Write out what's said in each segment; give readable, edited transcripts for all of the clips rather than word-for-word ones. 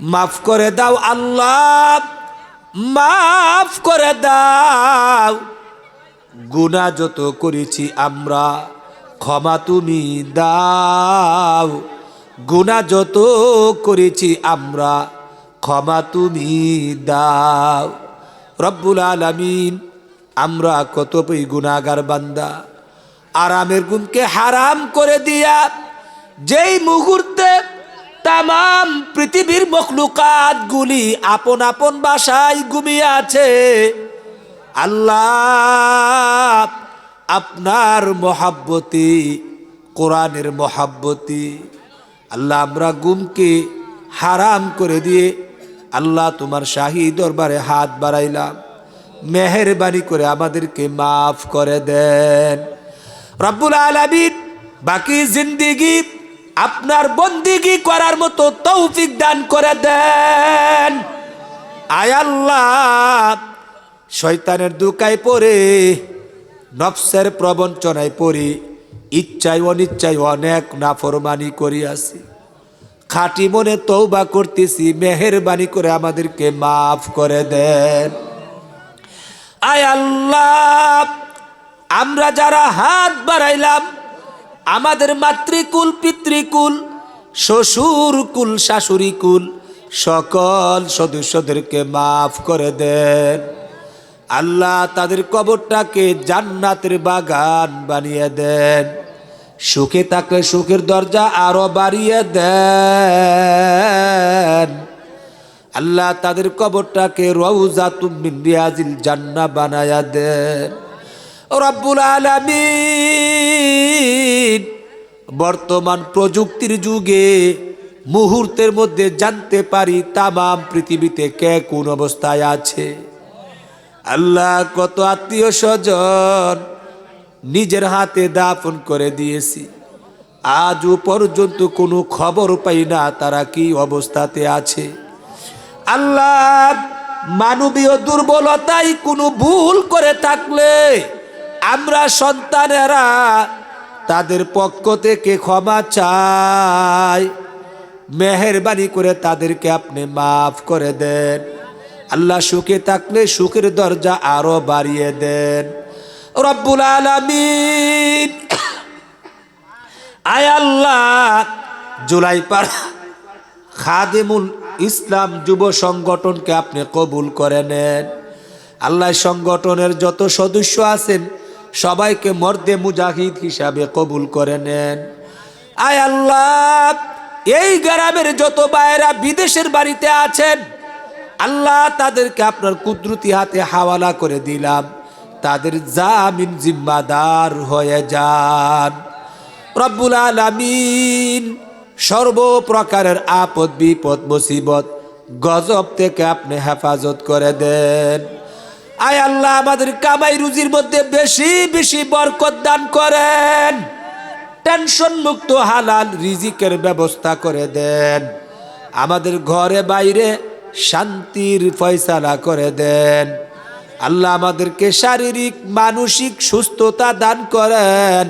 মাফ করে দাও আল্লাহ, মাফ করে দাও। গুনাহ যত করেছি আমরা ক্ষমা তুমি দাও। গুনাহ যত করেছি আমরা ক্ষমা তুমি দাও। রব্বুল আলামিন, আমরা কত গুনাহগার বান্দা, আরামের গুণকে হারাম করে দিয়া যেই মুহূর্তে তামাম পৃথিবীর মখলুকাত গুলি আপন আপন বাসায় ঘুমিয়ে আছে, আল্লাহ আপনার মহাব্বতে, কোরআনের মহাব্বতে আল্লাহ আমরা গুমকে হারাম করে দিয়ে আল্লাহ তোমার শাহী দরবারে হাত বাড়াইলাম, মেহেরবানি করে আমাদেরকে মাফ করে দেন রব্বুল আলামিন। বাকি জিন্দেগি আপনার বন্দিগি করার মতো তৌফিক দান করে দেন। আয় আল্লাহ, শয়তানের দুকায় পড়ে, নফসের প্রবঞ্চনায় পড়ে, ইচ্ছায় অনিচ্ছায় অনেক নাফরমানি করিয়াছি। খাঁটি মনে তওবা করতেছি, মেহেরবানি করে আমাদেরকে মাফ করে দেন। আয় আল্লাহ, আমরা যারা হাত বাড়াইলাম, আমাদের মাতৃকুল, পিতৃকুল, শ্বশুর কুল, শাশুড়ি কুল, সকল সদস্যদেরকে মাফ করে দেন আল্লাহ। তাদের কবরটাকে জান্নাতের বাগান বানিয়ে দেন। সুখে থাকলে সুখের দরজা আরো বাড়িয়ে দেন আল্লাহ। তাদের কবরটাকে রওজাতুম মিন রিয়াজিল জান্নাহ বানায়া দেন রব্বুল আলামিন। বর্তমান প্রযুক্তির যুগে মুহূর্তের মধ্যে জানতে পারি তামাম পৃথিবীতে কে কোন অবস্থায় আছে। আল্লাহ, কত আত্মীয় স্বজন নিজের হাতে দাফন করে দিয়েছি, আজও পর্যন্ত কোনো খবর পাই না তারা কি অবস্থাতে আছে। আল্লাহ, মানবীয় দুর্বলতায় কোনো ভুল করে থাকলে আমরা সন্তানেরা তাদের পক্ষ থেকে ক্ষমা চাই। মেহেরবানি করে তাদেরকে আপনি মাফ করে দেন আল্লাহ। সুখে থাকলে সুখের দরজা আরো বাড়িয়ে দেন রব্বুল আলামিন। আয় আল্লাহ, জুলাই পার খাদিমুল ইসলাম যুব সংগঠনকে আপনি কবুল করে নেন আল্লাহ। সংগঠনের যত সদস্য আছেন সবাইকে মর্দে মুজাহিদ হিসাবে কবুল করে নেন। আয় আল্লাহ, এই গ্রামের যত ভাইয়েরা বিদেশের বাড়িতে আছেন আল্লাহ, তাদেরকে আপনার কুদরতি হাতে হাওয়ালা করে দিলাম, তাদের জামিন জিম্মাদার হয়ে যান রব্বুল আলামিন। সর্বপ্রকারের আপদ বিপদ মুসিবত গজব থেকে আপনি হেফাজত করে দেন। আয় আল্লাহ, আমাদের কামাই রুজির মধ্যে বেশি বেশি বরকত দান করেন। টেনশন মুক্ত হালাল রিজিকের ব্যবস্থা করে দেন। আমাদের ঘরে বাইরে শান্তির ফয়সালা করে দেন আল্লাহ। আমাদেরকে শারীরিক মানসিক সুস্থতা দান করেন।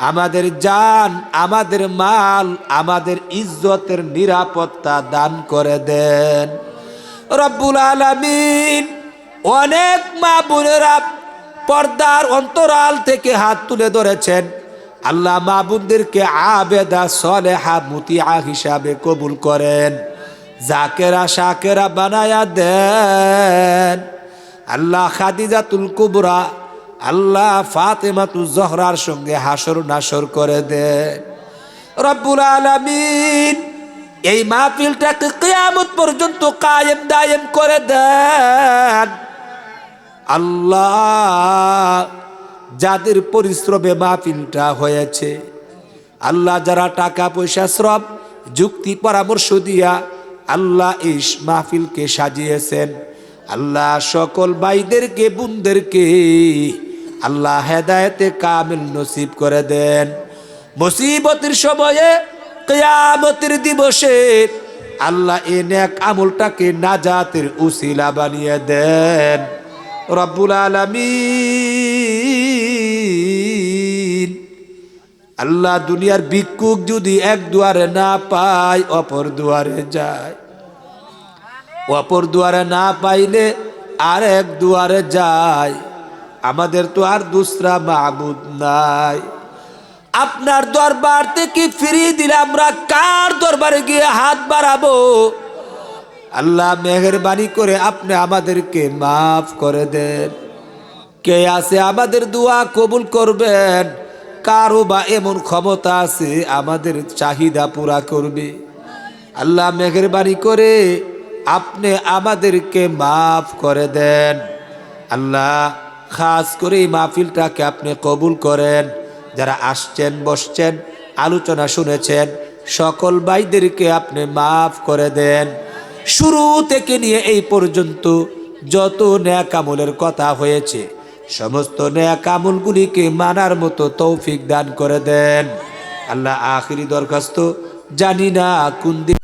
আমাদের জান, আমাদের মাল, আমাদের ইজ্জতের নিরাপত্তা দান করে দেন রব্বুল আলামিন। অনেক মা বোনেরা পর্দার অন্তরাল থেকে হাত তুলে ধরেছেন আল্লাহ। মা বোনদেরকে আবেদা সলেহা মুতিয়া হিসাবে কবুল করেন, জাকেরা শাকেরা বানায়া দেন আল্লাহ। খাদিজাতুল কুবরা আল্লাহ ফাতেমাতুজ জহরার সঙ্গে হাসর নাসর করে দেন রব্বুল আলামিন। এই মাহফিলটাকে কিয়ামত পর্যন্ত কায়েম দায়েম করে দেন আল্লাহ। যাদের পরিশ্রমে মাহফিলটা হয়েছে আল্লাহ, যারা টাকা পয়সা শ্রম যুক্তি পরামর্শ দিয়া আল্লাহ এই মাহফিলকে সাজিয়েছেন আল্লাহ, সকল ভাইদেরকে বোনদেরকে আল্লাহ হেদায়েতে কামিল নসিব করে দেন। মুসিবতের সময়ে কিয়ামতের দিবসে আল্লাহ এই নেক আমলটাকে নাজাতের উসিলা বানিয়ে দেন রব্বুল আলামিন। আল্লাহ, দুনিয়ার ভিক্ষুক যদি এক দুয়ারে না পায় অপর দুয়ারে যায়, অপর দুয়ারে না পাইলে আর এক দুয়ারে যায়। আমাদের তো আর দুসরা মাবুদ নাই। আপনার দরবার থেকে ফিরিয়ে দিলে আমরা কার দরবারে গিয়ে হাত বাড়াবো? আল্লাহ মেহেরবানি করে আপনি আমাদেরকে মাফ করে দেন। কে আছে আমাদের দোয়া কবুল করবেন? কারো বা এমন ক্ষমতা আছে আমাদের চাহিদা পুরা করবে? আল্লাহ মেহেরবানি করে আপনি আমাদেরকে মাফ করে দেন। আল্লাহ খাস করে এই মাহফিলটাকে আপনি কবুল করেন। যারা আসছেন বসছেন আলোচনা শুনেছেন সকল ভাইদেরকে আপনি মাফ করে দেন। শুরু থেকে নিয়ে এই পর্যন্ত যত নেক আমলের কথা হয়েছে সমস্ত নেক আমলগুলিকে মানার মতো তৌফিক দান করে দেন। আল্লাহ আখিরি দরখাস্ত, জানি না কোন দিন